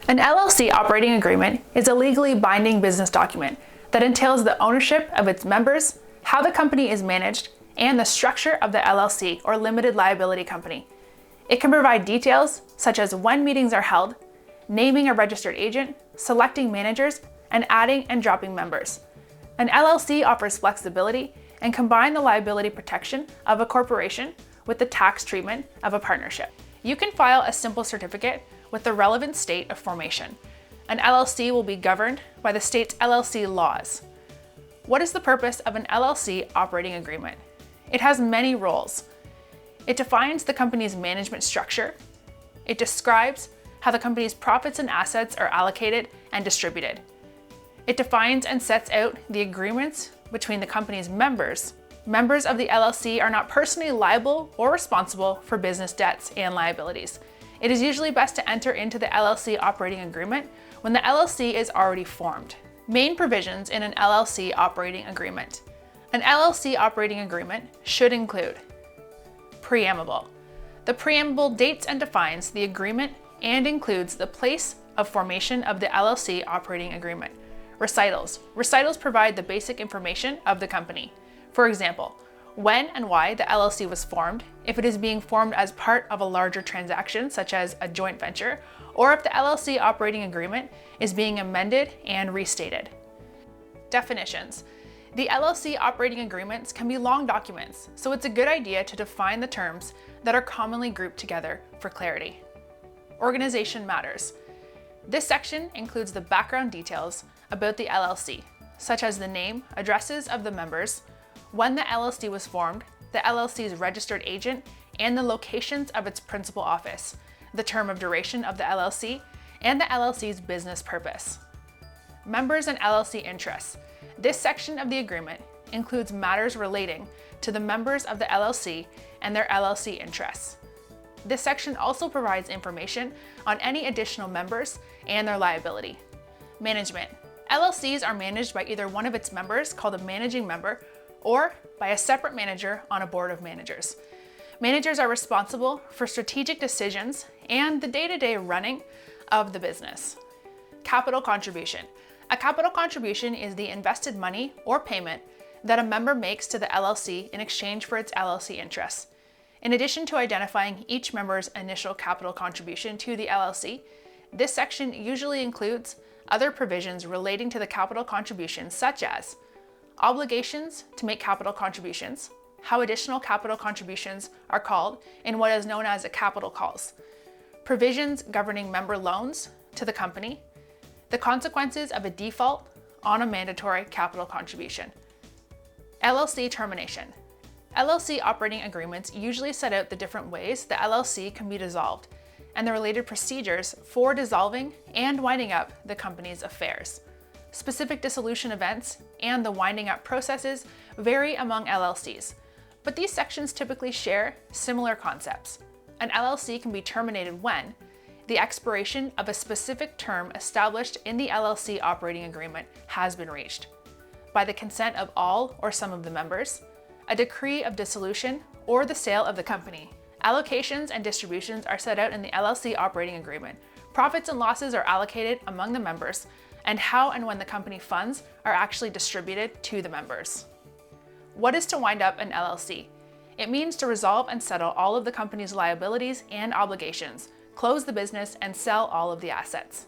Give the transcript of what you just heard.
An LLC operating agreement is a legally binding business document that entails the ownership of its members, how the company is managed, and the structure of the LLC or Limited Liability Company. It can provide details such as when meetings are held, naming a registered agent, selecting managers, and adding and dropping members. An LLC offers flexibility and combines the liability protection of a corporation with the tax treatment of a partnership. You can file a simple certificate with the relevant state of formation. An LLC will be governed by the state's LLC laws. What is the purpose of an LLC operating agreement? It has many roles. It defines the company's management structure. It describes how the company's profits and assets are allocated and distributed. It defines and sets out the agreements between the company's members. Members of the LLC are not personally liable or responsible for business debts and liabilities. It is usually best to enter into the LLC operating agreement when the LLC is already formed. Main provisions in an LLC operating agreement. An LLC operating agreement should include Preamble. The preamble dates and defines the agreement and includes the place of formation of the LLC operating agreement. Recitals. Recitals provide the basic information of the company. For example, when and why the LLC was formed, if it is being formed as part of a larger transaction such as a joint venture, or if the LLC operating agreement is being amended and restated. Definitions. The LLC operating agreements can be long documents, so it's a good idea to define the terms that are commonly grouped together for clarity. Organization matters. This section includes the background details about the LLC, such as the name, addresses of the members, when the LLC was formed, the LLC's registered agent, and the locations of its principal office, the term of duration of the LLC, and the LLC's business purpose. Members and LLC interests. This section of the agreement includes matters relating to the members of the LLC and their LLC interests. This section also provides information on any additional members and their liability. Management. LLCs are managed by either one of its members, called a managing member, or by a separate manager on a board of managers. Managers are responsible for strategic decisions and the day-to-day running of the business. Capital contribution. A capital contribution is the invested money or payment that a member makes to the LLC in exchange for its LLC interests. In addition to identifying each member's initial capital contribution to the LLC, this section usually includes other provisions relating to the capital contribution, such as obligations to make capital contributions, how additional capital contributions are called in what is known as a capital calls, provisions governing member loans to the company, the consequences of a default on a mandatory capital contribution. LLC termination. LLC operating agreements usually set out the different ways the LLC can be dissolved and the related procedures for dissolving and winding up the company's affairs. Specific dissolution events and the winding up processes vary among LLCs, but these sections typically share similar concepts. An LLC can be terminated when the expiration of a specific term established in the LLC operating agreement has been reached, by the consent of all or some of the members, a decree of dissolution, or the sale of the company. Allocations and distributions are set out in the LLC operating agreement. Profits and losses are allocated among the members, and how and when the company funds are actually distributed to the members. What is to wind up an LLC? It means to resolve and settle all of the company's liabilities and obligations, close the business, and sell all of the assets.